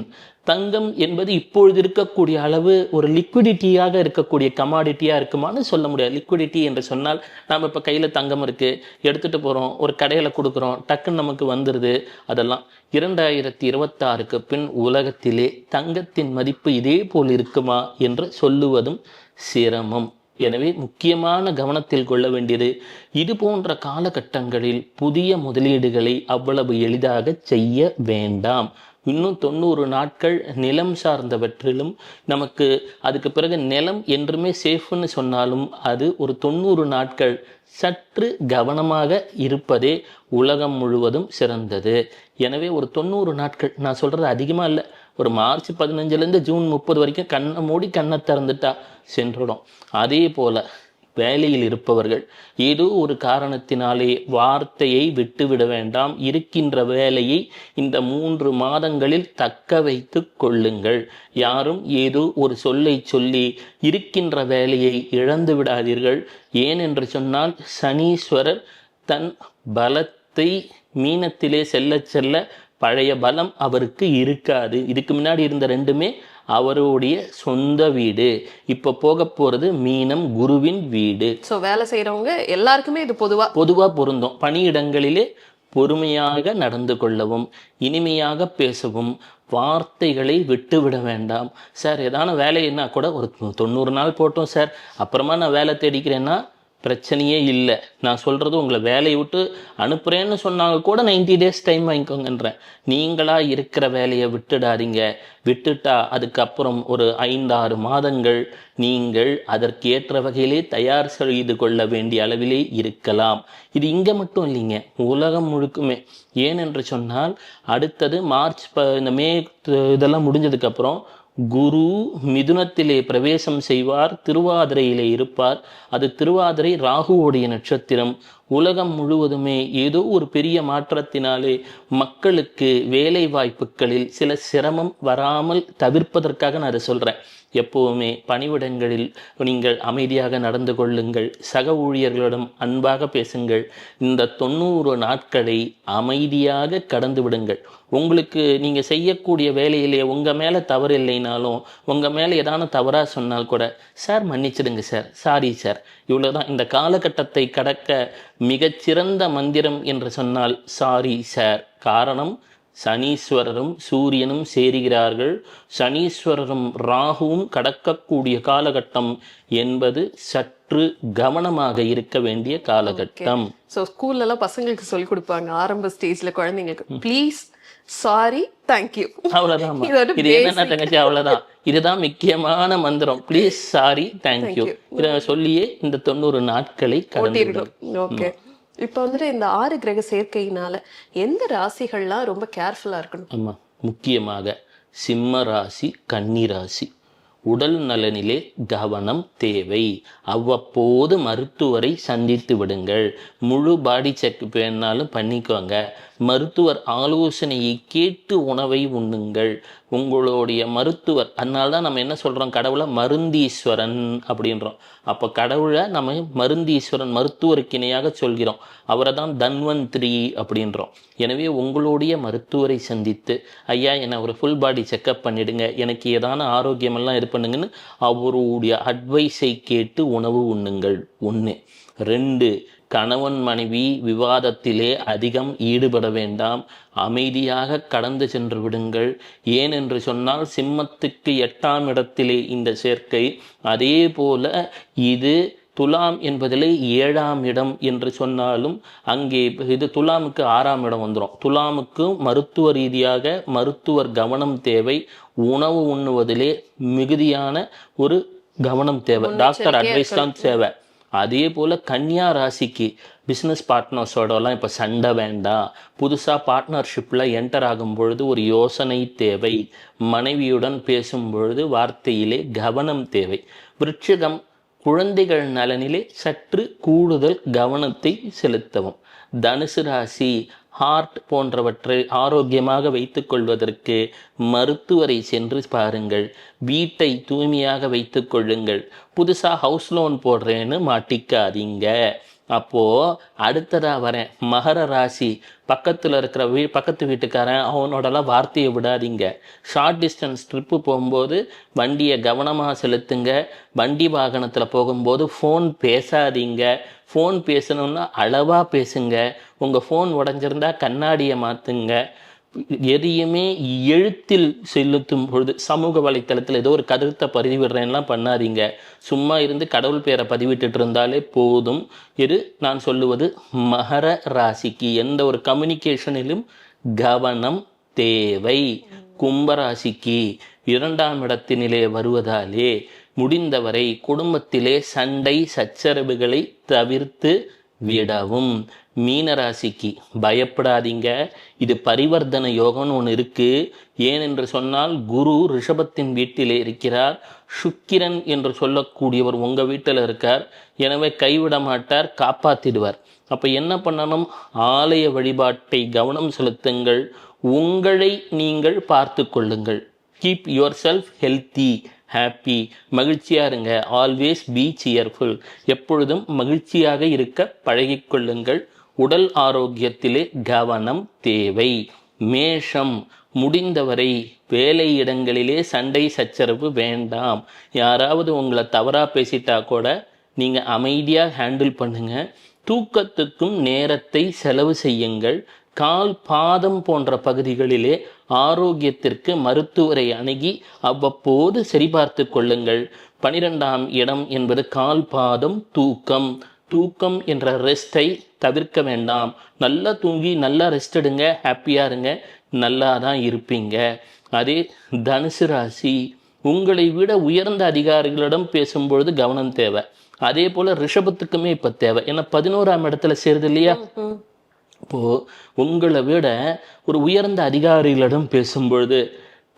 தங்கம் என்பது இப்பொழுது இருக்கக்கூடிய அளவு ஒரு லிக்விடிட்டியாக இருக்கக்கூடிய கமாடிட்டியாக இருக்குமான்னு சொல்ல முடியாது. லிக்விடிட்டி என்று சொன்னால் நாம் இப்போ கையில் தங்கம் இருக்குது, எடுத்துகிட்டு போகிறோம், ஒரு கடையில் கொடுக்குறோம், டக்குன்னு நமக்கு வந்துடுது. அதெல்லாம் 2026க்கு பின் உலகத்திலே தங்கத்தின் மதிப்பு இதே போல் இருக்குமா என்று சொல்லுவதும் சிரமம். எனவே முக்கியமான கவனத்தில் கொள்ள வேண்டியது, இது போன்ற காலகட்டங்களில் புதிய முதலீடுகளை அவ்வளவு எளிதாக செய்ய வேண்டாம். இன்னும் 90 நாட்கள் நிலம் சார்ந்தவற்றிலும் நமக்கு அதுக்கு பிறகு நிலம் என்றுமே சேஃப்னு சொன்னாலும் அது ஒரு 90 நாட்கள் சற்று கவனமாக இருப்பதே உலகம் முழுவதும் சிறந்தது. எனவே ஒரு 90 நாட்கள், நான் சொல்கிறது அதிகமாக இல்லை, ஒரு மார்ச் 15லேருந்து ஜூன் 30 வரைக்கும் கண்ணை மூடி கண்ணை திறந்துட்டா சென்றுடும். அதே போல் வேலையில் இருப்பவர்கள் ஏதோ ஒரு காரணத்தினாலே வார்த்தையை விட்டுவிட வேண்டாம். இருக்கின்ற வேலையை இந்த 3 மாதங்களில் தக்க வைத்து கொள்ளுங்கள். யாரும் ஏதோ ஒரு சொல்லை சொல்லி இருக்கின்ற வேலையை இழந்து விடாதீர்கள். ஏனென்று சொன்னால் சனீஸ்வரர் தன் பலத்தை மீனத்திலே செல்ல செல்ல பழைய பலம் அவருக்கு இருக்காது. இதுக்கு முன்னாடி இருந்த 2மே அவருடைய சொந்த வீடு, இப்ப போக போறது மீனம் குருவின் வீடு. ஸோ வேலை செய்யறவங்க எல்லாருக்குமே இது பொதுவா பொருந்தும். பணியிடங்களிலே பொறுமையாக நடந்து கொள்ளவும், இனிமையாக பேசவும், வார்த்தைகளை விட்டுவிட வேண்டாம். சார் ஏதான வேலைன்னா கூட ஒரு 90 நாள் போட்டோம் சார், அப்புறமா நான் வேலை தேடிக்கிறேன்னா பிரச்சனையே இல்லை. நான் சொல்கிறது உங்களை வேலையை விட்டு அனுப்புகிறேன்னு சொன்னாங்க கூட 90 days டைம் வாங்கிக்கோங்கன்றேன். நீங்களாக இருக்கிற வேலையை விட்டுடாதீங்க. விட்டுட்டா அதுக்கப்புறம் ஒரு 5-6 மாதங்கள் நீங்கள் அதற்கு ஏற்ற வகையிலே தயார் செய்து கொள்ள வேண்டிய அளவிலே இருக்கலாம். இது இங்கே மட்டும் இல்லைங்க, உலகம் முழுக்குமே. ஏனென்று சொன்னால் அடுத்தது மார்ச் இந்த மே இதெல்லாம் முடிஞ்சதுக்கப்புறம் குரு மிதுனத்திலே பிரவேசம் செய்வார், திருவாதிரையிலே இருப்பார். அது திருவாதிரை ராகுவோடைய நட்சத்திரம். உலகம் முழுவதுமே ஏதோ ஒரு பெரிய மாற்றத்தினாலே மக்களுக்கு வேலை வாய்ப்புகளில் சில சிரமம் வராமல் தவிர்ப்பதற்காக நான் அதை சொல்கிறேன். எப்போவுமே பணிவிடங்களில் நீங்கள் அமைதியாக நடந்து கொள்ளுங்கள், சக ஊழியர்களிடம் அன்பாக பேசுங்கள். இந்த 90 நாட்களை அமைதியாக கடந்து விடுங்கள். உங்களுக்கு நீங்கள் செய்யக்கூடிய வேலையிலே உங்கள் மேலே தவறு இல்லைனாலும், உங்கள் மேலே ஏதான தவறாக சொன்னால் கூட, சார் மன்னிச்சிடுங்க சார், சாரி சார், இவ்வளோதான். இந்த காலகட்டத்தை கடக்க மிகச்சிறந்த மந்திரம் என்று சொன்னால் சாரி சார். காரணம், சனீஸ்வரரும் சூரியனும் சேருகிறார்கள். சனீஸ்வரரும் ராகுவும் கடக்கக்கூடிய காலகட்டம் என்பது சற்று கவனமாக இருக்க வேண்டிய காலகட்டம். ஸோ ஸ்கூல்லலாம் பசங்களுக்கு சொல்லி கொடுப்பாங்க ஆரம்ப ஸ்டேஜ்ல குழந்தைங்களுக்கு, ப்ளீஸ், சாரி, தேங்க்யூ. அவ்வளவுதான். இது என்ன தங்கச்சி, அவ்வளவுதான். இதுதான் முக்கியமான மந்திரம். Please, sorry, thank you. இதை சொல்லியே இந்த 90 நாட்களை கடந்து. ஓகே. இப்போ வந்துட்டு இந்த 6 கிரக சேர்க்கையினால எந்த ராசிகள்லாம் ரொம்ப கேர்ஃபுல்லா இருக்கணும்? ஆமா, முக்கியமாக சிம்ம ராசி, கன்னி ராசி. உடல் நலனிலே கவனம் தேவை. அவ்வப்போது மருத்துவரை சந்தித்து விடுங்கள். முழு பாடி செக் வேணாலும் பண்ணிக்கோங்க. மருத்துவர் ஆலோசனையை கேட்டு உணவை உண்ணுங்கள். உங்களுடைய மருத்துவர், அதனால்தான் நம்ம என்ன சொல்கிறோம், கடவுளை மருந்தீஸ்வரன் அப்படின்றோம். அப்போ கடவுளை நம்ம மருந்தீஸ்வரன், மருத்துவருக்கு இணையாக சொல்கிறோம். அவரை தான் தன்வந்திரி அப்படின்றோம். எனவே உங்களுடைய மருத்துவரை சந்தித்து, ஐயா என்னை ஒரு ஃபுல் பாடி செக்கப் பண்ணிடுங்க, எனக்கு ஏதான ஆரோக்கியமெல்லாம் இது பண்ணுங்கன்னு அவருடைய அட்வைஸை கேட்டு உணவு உண்ணுங்கள். 1. 2, கணவன் மனைவி விவாதத்திலே அதிகம் ஈடுபட வேண்டாம். அமைதியாக கடந்து சென்று விடுங்கள். ஏனென்று சொன்னால் சிம்மத்துக்கு 8ஆம் இடத்திலே இந்த சேர்க்கை. அதே போல இது துலாம் என்பதிலே 7ஆம் இடம் என்று சொன்னாலும் அங்கே இது துலாமுக்கு 6ஆம் இடம் வந்துடும். துலாமுக்கும் மருத்துவ ரீதியாக மருத்துவர் கவனம் தேவை. உணவு உண்ணுவதிலே மிகுதியான ஒரு கவனம் தேவை. டாக்டர் அட்வைஸ் தான் தேவை. அதே போல் கன்னியா ராசிக்கு பிஸ்னஸ் பார்ட்னர்ஸோடலாம் இப்போ சண்டை வேண்டாம். புதுசாக பார்ட்னர்ஷிப்பில் என்டர் ஆகும் பொழுது ஒரு யோசனை தேவை. மனைவியுடன் பேசும் பொழுது வார்த்தையிலே கவனம் தேவை. விருச்சிகம், குழந்தைகள் நலனிலே சற்று கூடுதல் கவனத்தை செலுத்தவும். தனுசு ராசி, ஹார்ட் போன்றவற்றை ஆரோக்கியமாக வைத்து கொள்வதற்கு மருத்துவரை சென்று பாருங்கள். வீட்டை தூய்மையாக வைத்து கொள்ளுங்கள். புதுசாக ஹவுஸ் லோன் போடுறேன்னு மாட்டிக்காதீங்க. அப்போது அடுத்ததாக வரேன், மகர ராசி. பக்கத்தில் இருக்கிற பக்கத்து வீட்டுக்காரன் அவனோடலாம் வார்த்தையை விடாதீங்க. ஷார்ட் டிஸ்டன்ஸ் ட்ரிப்பு போகும்போது வண்டியை கவனமாக செலுத்துங்க. வண்டி வாகனத்தில் போகும்போது ஃபோன் பேசாதீங்க. ஃபோன் பேசணுன்னா அளவாக பேசுங்க. உங்கள் ஃபோன் உடஞ்சிருந்தா கண்ணாடியை மாற்றுங்க. எதையுமே எழுத்தில் செலுத்தும் பொழுது சமூக வலைத்தளத்தில் ஏதோ ஒரு கருத்தை பதிவிடுறேன்லாம் பண்ணாதீங்க. சும்மா இருந்து கடவுள் பேரை பதிவிட்டு இருந்தாலே போதும். இது நான் சொல்லுவது மகர ராசிக்கு. எந்த ஒரு கம்யூனிகேஷனிலும் கவனம் தேவை. கும்பராசிக்கு 2ஆம் இடத்தினிலே வருவதாலே முடிந்தவரை குடும்பத்திலே சண்டை சச்சரவுகளை தவிர்த்து விடவும். மீனராசிக்கு பயப்படாதீங்க. இது பரிவர்த்தன யோகம்னு ஒன்று இருக்குது. ஏனென்று சொன்னால் குரு ரிஷபத்தின் வீட்டிலே இருக்கிறார். சுக்கிரன் என்று சொல்லக்கூடியவர் உங்கள் வீட்டில் இருக்கார். எனவே கைவிட மாட்டார், காப்பாற்றிடுவார். அப்போ என்ன பண்ணணும், ஆலய வழிபாட்டை கவனம் செலுத்துங்கள். உங்களை நீங்கள் பார்த்து கொள்ளுங்கள். Keep your self healthy, happy. மகிழ்ச்சியாக இருங்க. Always be cheerful. எப்பொழுதும் மகிழ்ச்சியாக இருக்க பழகிக்கொள்ளுங்கள். உடல் ஆரோக்கியத்திலே கவனம் தேவை. மேஷம், முடிந்தவரை வேலை இடங்களிலே சண்டை சச்சரவு வேண்டாம். யாராவது உங்களை தவறாக பேசிட்டா கூட நீங்கள் அமைதியாக ஹேண்டில் பண்ணுங்க. தூக்கத்துக்கும் நேரத்தை செலவு செய்யுங்கள். கால், பாதம் போன்ற பகுதிகளிலே ஆரோக்கியத்திற்கு மருத்துவரை அணுகி அவ்வப்போது சரிபார்த்து கொள்ளுங்கள். 12ஆம் இடம் என்பது கால், பாதம், தூக்கம். தூக்கம் என்ற ரெஸ்ட்டை தவிர்க்க வேண்டாம். நல்லா தூங்கி நல்லா ரெஸ்ட் எடுங்க. ஹாப்பியாக இருங்க. நல்லா தான் இருப்பீங்க. அதே தனுசு ராசி, உங்களை விட உயர்ந்த அதிகாரிகளிடம் பேசும்பொழுது கவனம் தேவை. அதே போல் ரிஷபத்துக்குமே இப்போ தேவை. ஏன்னா 11ஆம் இடத்துல சேருது இல்லையா. இப்போது உங்களை விட ஒரு உயர்ந்த அதிகாரிகளிடம் பேசும்பொழுது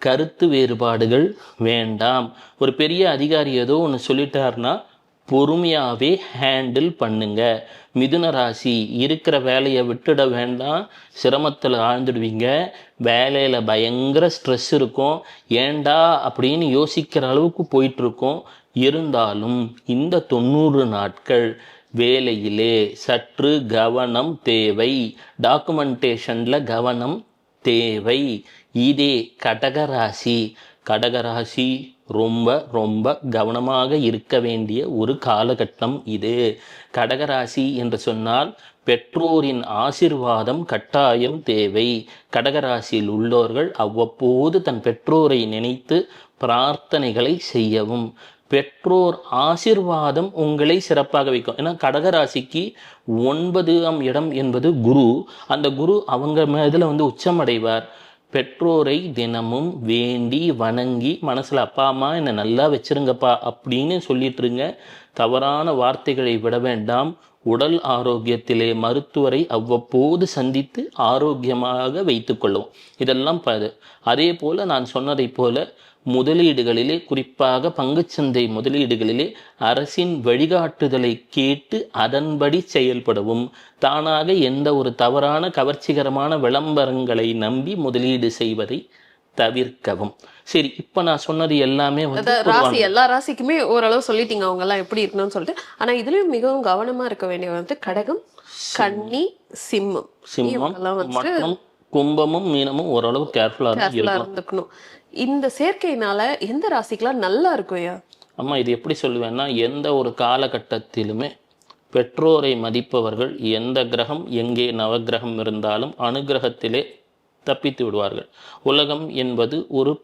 கருத்து வேறுபாடுகள் வேண்டாம். ஒரு பெரிய அதிகாரி ஏதோ ஒன்று சொல்லிட்டாருன்னா பொறுமையாகவே ஹேண்டில் பண்ணுங்க. மிதுன ராசி இருக்கிற வேலையை விட்டுட வேண்டாம், சிரமத்தில் ஆழ்ந்துடுவீங்க. வேலையில் பயங்கர ஸ்ட்ரெஸ் இருக்கும், ஏண்டா அப்படின்னு யோசிக்கிற அளவுக்கு போயிட்டுருக்கோம். இருந்தாலும் இந்த 90 நாட்கள் வேலையிலே சற்று கவனம் தேவை, டாக்குமெண்டேஷனில் கவனம் தேவை. இதே கடகராசி, கடகராசி ரொம்ப ரொம்ப கவனமாக இருக்க வேண்டிய ஒரு காலகட்டம் இது. கடகராசி என்று சொன்னால் பெற்றோரின் ஆசிர்வாதம் கட்டாயம் தேவை. கடகராசியில் உள்ளவர்கள் அவ்வப்போது தன் பெற்றோரை நினைத்து பிரார்த்தனைகளை செய்யவும். பெற்றோர் ஆசிர்வாதம் உங்களை சிறப்பாக வைக்கும். ஏன்னா கடகராசிக்கு 9ஆம் இடம் என்பது குரு. அந்த குரு அவங்க இதில் உச்சமடைவார். பெற்றோரை தினமும் வேண்டி வணங்கி மனசில் அப்பா அம்மா என்னை நல்லா வச்சிருங்கப்பா அப்படின்னு சொல்லிட்டுருங்க. தவறான வார்த்தைகளை விட வேண்டாம். உடல் ஆரோக்கியத்திலே மருத்துவரை அவ்வப்போது சந்தித்து ஆரோக்கியமாக வைத்து கொள்ளும். இதெல்லாம் அதே போல் நான் சொன்னதை போல முதலீடுகளிலே, குறிப்பாக பங்குச்சந்தை முதலீடுகளிலே அரசின் வழிகாட்டுதலை கேட்டு அதன்படி செயல்படவும். தானாக எந்த ஒரு தவறான கவர்ச்சிகரமான விளம்பரங்களை நம்பி முதலீடு செய்வதை தவிர்க்கவும். சரி, இப்போ நான் சொன்னது எல்லாமே ராசி, எல்லா ராசிக்குமே ஓரளவு சொல்லிட்டீங்க அவங்க எல்லாம் எப்படி இருக்கணும்னு சொல்லிட்டு. ஆனா இதுலயும் மிகவும் கவனமா இருக்க வேண்டிய கடகம், கன்னி, சிம்மம் மற்றும் கும்பமும் மீனமும் ஓரளவு கேர்ஃபுல்லா இருந்துக்கணும். இந்த சேர்க்கையினால எந்த ராசிக்கெல்லாம் நல்லா இருக்கும்? அம்மா இது எப்படி சொல்லுவேன்னா, எந்த ஒரு காலகட்டத்திலுமே பெற்றோரை மதிப்பவர்கள் எந்த கிரகம் எங்கே நவகிரகம் இருந்தாலும் அனுகிரகத்திலே தப்பித்து விடுவார்கள். உலகம் என்பது ஒரு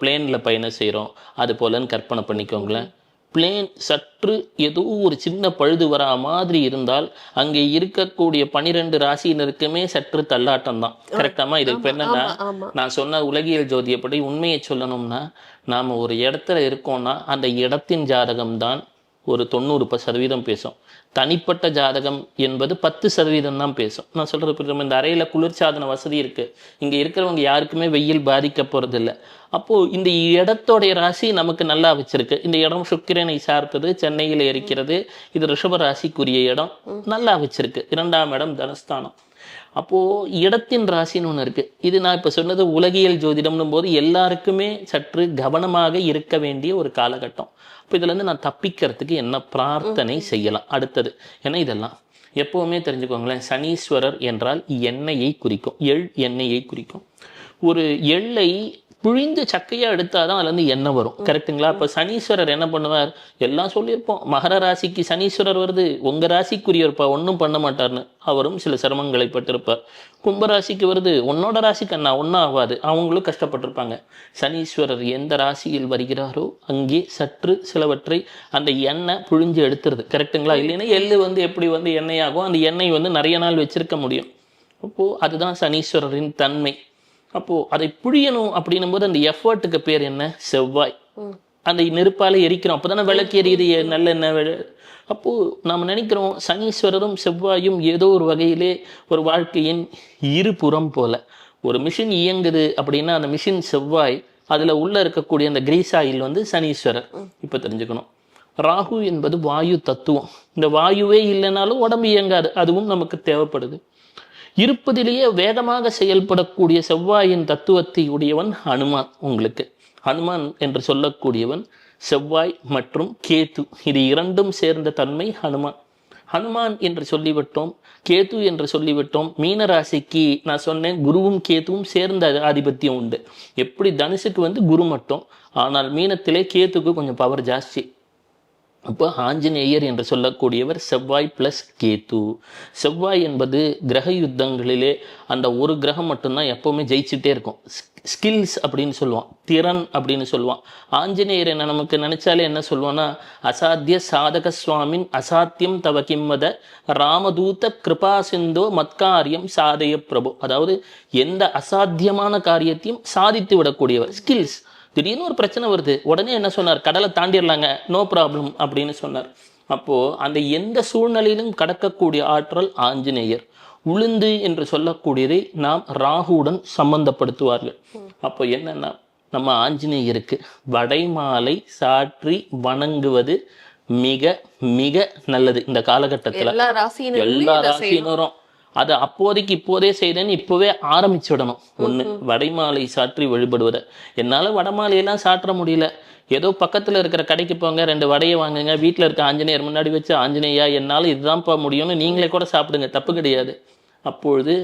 பிளேனில் பயணம் செய்கிறோம் அது போலன்னு கற்பனை பண்ணிக்கோங்களேன். பிளேன் சற்று ஏதோ ஒரு சின்ன பழுது வரா மாதிரி இருந்தால் அங்கே இருக்கக்கூடிய 12 ராசியினருக்குமே சற்று தள்ளாட்டம் தான். கரெக்டாமா? இது இப்போ என்னன்னா, நான் சொன்ன உலகியல் ஜோதியப்படி உண்மையை சொல்லணும்னா, நாம் ஒரு இடத்துல இருக்கோம்னா அந்த இடத்தின் ஜாதகம் தான் ஒரு 90% பேசும். தனிப்பட்ட ஜாதகம் என்பது 10% தான் பேசும். நான் சொல்கிறது, இந்த அறையில் குளிர்சாதன வசதி இருக்குது, இங்கே இருக்கிறவங்க யாருக்குமே வெயில் பாதிக்க போகிறதில்ல. அப்போது இந்த இடத்தோடைய ராசி நமக்கு நல்லா வச்சிருக்கு. இந்த இடம் சுக்கிரனை சார்த்தது, சென்னையில் இருக்கிறது. இது ரிஷப ராசிக்குரிய இடம், நல்லா வச்சிருக்கு. 2ஆம் இடம் தனஸ்தானம். அப்போது இடத்தின் ராசின்னு ஒன்று இருக்குது. இது நான் இப்போ சொன்னது உலகியல் ஜோதிடம்னும் போது எல்லாருக்குமே சற்று கவனமாக இருக்க வேண்டிய ஒரு காலகட்டம். இப்போ இதுலேருந்து நான் தப்பிக்கிறதுக்கு என்ன பிரார்த்தனை செய்யலாம் அடுத்தது? ஏன்னா இதெல்லாம் எப்போவுமே தெரிஞ்சுக்கோங்களேன், சனீஸ்வரர் என்றால் எண்ணெயை குறிக்கும், எண்ணெயை குறிக்கும். ஒரு எள்ளை புழிந்து சக்கையாக எடுத்தால் தான் அதுலேருந்து எண்ணெய் வரும். கரெக்டுங்களா? இப்போ சனீஸ்வரர் என்ன பண்ணுவார்? எல்லாம் சொல்லியிருப்போம், மகர ராசிக்கு சனீஸ்வரர் வருது, உங்கள் ராசிக்குரியப்பா ஒன்றும் பண்ண மாட்டார்னு. அவரும் சில சிரமங்களை பட்டிருப்பார். கும்பராசிக்கு வருது, உன்னோட ராசிக்கு அண்ணா ஒன்றும் ஆகாது, அவங்களும் கஷ்டப்பட்டிருப்பாங்க. சனீஸ்வரர் எந்த ராசியில் வருகிறாரோ அங்கே சற்று சிலவற்றை அந்த எண்ணெய் புழிஞ்சு எடுத்துருது. கரெக்டுங்களா? இல்லைன்னா எள்ளு எப்படி எண்ணெயாகும், அந்த எண்ணெய் நிறைய நாள் வச்சிருக்க முடியும். அப்போது அதுதான் சனீஸ்வரரின் தன்மை. அப்போது அதை புழியணும் அப்படின்னும் போது அந்த எஃபர்ட்டுக்கு பேர் என்ன? செவ்வாய். அந்த நெருப்பால் எரிக்கிறோம், அப்போ தானே விளக்கு எரியுது நல்லெண்ணெய். அப்போது நாம் நினைக்கிறோம் சனீஸ்வரரும் செவ்வாயும் ஏதோ ஒரு வகையிலே ஒரு வாழ்க்கையின் இருபுறம் போல. ஒரு மிஷின் இயங்குது அப்படின்னா அந்த மிஷின் செவ்வாய், அதில் உள்ளே இருக்கக்கூடிய அந்த கிரீஸ் ஆயில் சனீஸ்வரர். இப்போ தெரிஞ்சுக்கணும், ராகு என்பது வாயு தத்துவம். இந்த வாயுவே இல்லைனாலும் உடம்பு இயங்காது, அதுவும் நமக்கு தேவைப்படுது. இருப்பதிலேயே வேகமாக செயல்படக்கூடிய செவ்வாயின் தத்துவத்தை உடையவன் ஹனுமான். உங்களுக்கு ஹனுமான் என்று சொல்லக்கூடியவன் செவ்வாய் மற்றும் கேது, இது இரண்டும் சேர்ந்த தன்மை ஹனுமான். ஹனுமான் என்று சொல்லிவிட்டோம், கேது என்று சொல்லிவிட்டோம். மீனராசிக்கு நான் சொன்னேன், குருவும் கேதுவும் சேர்ந்த ஆதிபத்தியம் உண்டு. எப்படி தனுசுக்கு குரு மட்டும், ஆனால் மீனத்திலே கேதுக்கு கொஞ்சம் பவர் ஜாஸ்தி. அப்போ ஆஞ்சநேயர் என்று சொல்லக்கூடியவர் செவ்வாய் ப்ளஸ் கேது. செவ்வாய் என்பது கிரக யுத்தங்களிலே அந்த ஒரு கிரகம் மட்டும்தான் எப்போவுமே ஜெயிச்சுட்டே இருக்கும். ஸ்கில்ஸ் அப்படின்னு சொல்லுவான், திறன் அப்படின்னு சொல்லுவான். ஆஞ்சநேயர் என்ன நமக்கு நினைச்சாலே என்ன சொல்லுவான்னா, அசாத்திய சாதக சுவாமின் அசாத்தியம் தவ கிம்மத ராமதூத கிருபா சிந்தோ மத்காரியம் சாதய பிரபு. அதாவது எந்த அசாத்தியமான காரியத்தையும் சாதித்து விடக்கூடியவர். ஸ்கில்ஸ். திடீர்னு ஒரு பிரச்சனை வருது, உடனே என்ன சொன்னார்? கடலை தாண்டிடலாங்க, நோ ப்ராப்ளம் அப்படின்னு சொன்னார். அப்போது அந்த எந்த சூழ்நிலையிலும் கடக்கக்கூடிய ஆற்றல் ஆஞ்சநேயர். உளுந்து என்று சொல்லக்கூடியதை நாம் ராகுவுடன் சம்பந்தப்படுத்துவார்கள். அப்போ என்னன்னா, நம்ம ஆஞ்சநேயருக்கு வடைமாலை சாற்றி வணங்குவது மிக மிக நல்லது இந்த காலகட்டத்தில். எல்லா ராசியினருமே எல்லா இதை செய்யணும். ராசியினரும் அதை அப்போதைக்கு இப்போதே செய்தேன்னு இப்போவே ஆரம்பிச்சு விடணும். ஒன்று, வடைமாலை சாற்றி வழிபடுவதை. என்னால் வடமாலையெல்லாம் சாற்ற முடியல, ஏதோ பக்கத்தில் இருக்கிற கடைக்கு போங்க, 2 வடையை வாங்குங்க, வீட்டில் இருக்க ஆஞ்சநேயர் முன்னாடி வச்சு ஆஞ்சநேயா என்னால் இதுதான்ப்பா முடியும்னு நீங்களே கூட சாப்பிடுங்க, தப்பு கிடையாது. அப்பொழுது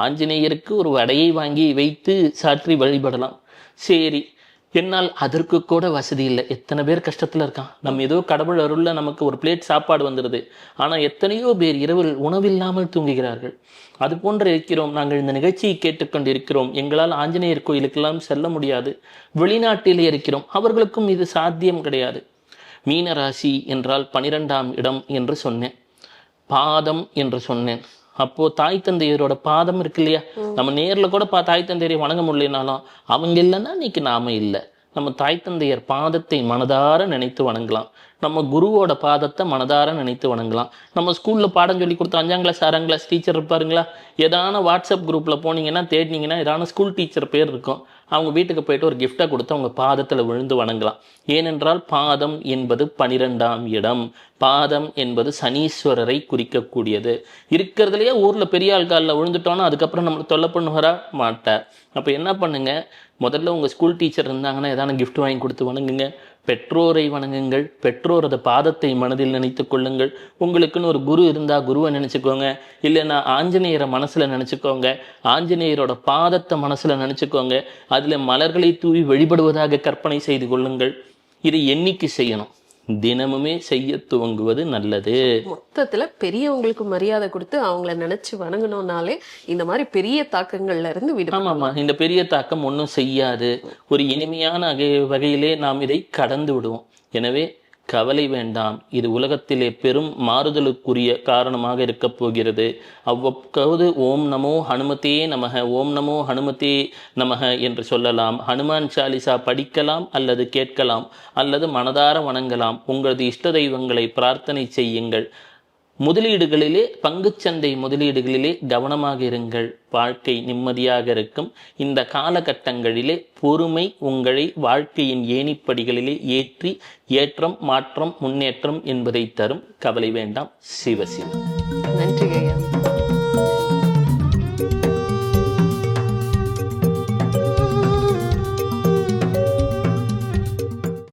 ஆஞ்சநேயருக்கு ஒரு வடையை வாங்கி வைத்து சாற்றி வழிபடலாம். சரி, என்னால் அதற்கு கூட வசதி இல்லை. எத்தனை பேர் கஷ்டத்தில் இருக்கான். நம்ம ஏதோ கடவுள் அருளில் நமக்கு ஒரு பிளேட் சாப்பாடு வந்துடுது, ஆனால் எத்தனையோ பேர் இரவில் உணவில்லாமல் தூங்குகிறார்கள். அது போன்று இருக்கிறோம். நாங்கள் இந்த நிகழ்ச்சியை கேட்டுக்கொண்டு இருக்கிறோம். எங்களால் ஆஞ்சநேயர் கோயிலுக்கெல்லாம் செல்ல முடியாது, வெளிநாட்டிலே இருக்கிறோம், அவர்களுக்கும் இது சாத்தியம் கிடையாது. மீனராசி என்றால் 12ஆம் இடம் என்று சொன்னேன், பாதம் என்று சொன்னேன். அப்போ தாய் தந்தையரோட பாதம் இருக்கு இல்லையா, நம்ம நேர்ல கூட தாய் தந்தையரை வணங்க முடியலனாலும் அவங்க இல்லைன்னா இன்னைக்கு நாம இல்லை. நம்ம தாய் தந்தையர் பாதத்தை மனதார நினைத்து வணங்கலாம். நம்ம குருவோட பாதத்தை மனதார நினைத்து வணங்கலாம். நம்ம ஸ்கூலில் பாடம் சொல்லி கொடுத்த 5ஆம் கிளாஸ் 6ஆம் கிளாஸ் டீச்சர் இருப்பாருங்களா, ஏதான வாட்ஸ்அப் குரூப்பில் போனீங்கன்னா தேடினீங்கன்னா ஏதான ஸ்கூல் டீச்சர் பேர் இருக்கும். அவங்க வீட்டுக்கு போயிட்டு ஒரு கிஃப்டை கொடுத்து அவங்க பாதத்தில் விழுந்து வணங்கலாம். ஏனென்றால் பாதம் என்பது 12ஆம் இடம். பாதம் என்பது சனீஸ்வரரை குறிக்கக்கூடியது. இருக்கிறதுலையே ஊரில் பெரிய ஆள்காலில் விழுந்துட்டோன்னா அதுக்கப்புறம் நம்மளை தொல்லை பண்ணுவாரா மாட்டார். அப்போ என்ன பண்ணுங்க, முதல்ல உங்கள் ஸ்கூல் டீச்சர் இருந்தாங்கன்னா ஏதான கிஃப்ட் வாங்கி கொடுத்து வணங்குங்க. பெற்றோரை வணங்குங்கள். பெற்றோரது பாதத்தை மனதில் நினைத்து கொள்ளுங்கள். உங்களுக்குன்னு ஒரு குரு இருந்தால் குருவை நினச்சிக்கோங்க, இல்லைன்னா ஆஞ்சநேயரை மனசில் நினச்சிக்கோங்க. ஆஞ்சநேயரோட பாதத்தை மனசில் நினச்சிக்கோங்க. அதில் மலர்களை தூவி வழிபடுவதாக கற்பனை செய்து கொள்ளுங்கள். இதை என்னைக்கு செய்யணும்? தினமுமே செய்ய துவங்குவது நல்லது. மொத்தத்துல பெரியவங்களுக்கு மரியாதை கொடுத்து அவங்கள நினைச்சு வணங்கணும்னாலே இந்த மாதிரி பெரிய தாக்கங்கள்ல இருந்து விடுபடலாம். ஆமாம்மா, இந்த பெரிய தாக்கம் ஒன்றும் செய்யாது. ஒரு இனிமையான வகையிலே நாம் இதை கடந்து விடுவோம். எனவே கவலை வேண்டாம். இது உலகத்திலே பெரும் மாறுதலுக்குரிய காரணமாக இருக்க போகிறது. அவ்வப்போது ஓம் நமோ ஹனுமதே நமக, ஓம் நமோ ஹனுமதே நமக என்று சொல்லலாம். ஹனுமான் சாலிசா படிக்கலாம், அல்லது கேட்கலாம், அல்லது மனதார வணங்கலாம். உங்களது இஷ்ட தெய்வங்களை பிரார்த்தனை செய்யுங்கள். முதலீடுகளிலே, பங்குச்சந்தை முதலீடுகளிலே கவனமாக இருங்கள். வாழ்க்கை நிம்மதியாக இருக்கும். இந்த காலகட்டங்களிலே பொறுமை உங்களை வாழ்க்கையின் ஏணிப்படிகளிலே ஏற்றி ஏற்றம், மாற்றம், முன்னேற்றம் என்பதை தரும். கவலை வேண்டாம். சிவசிவம். நன்றி ஐயா.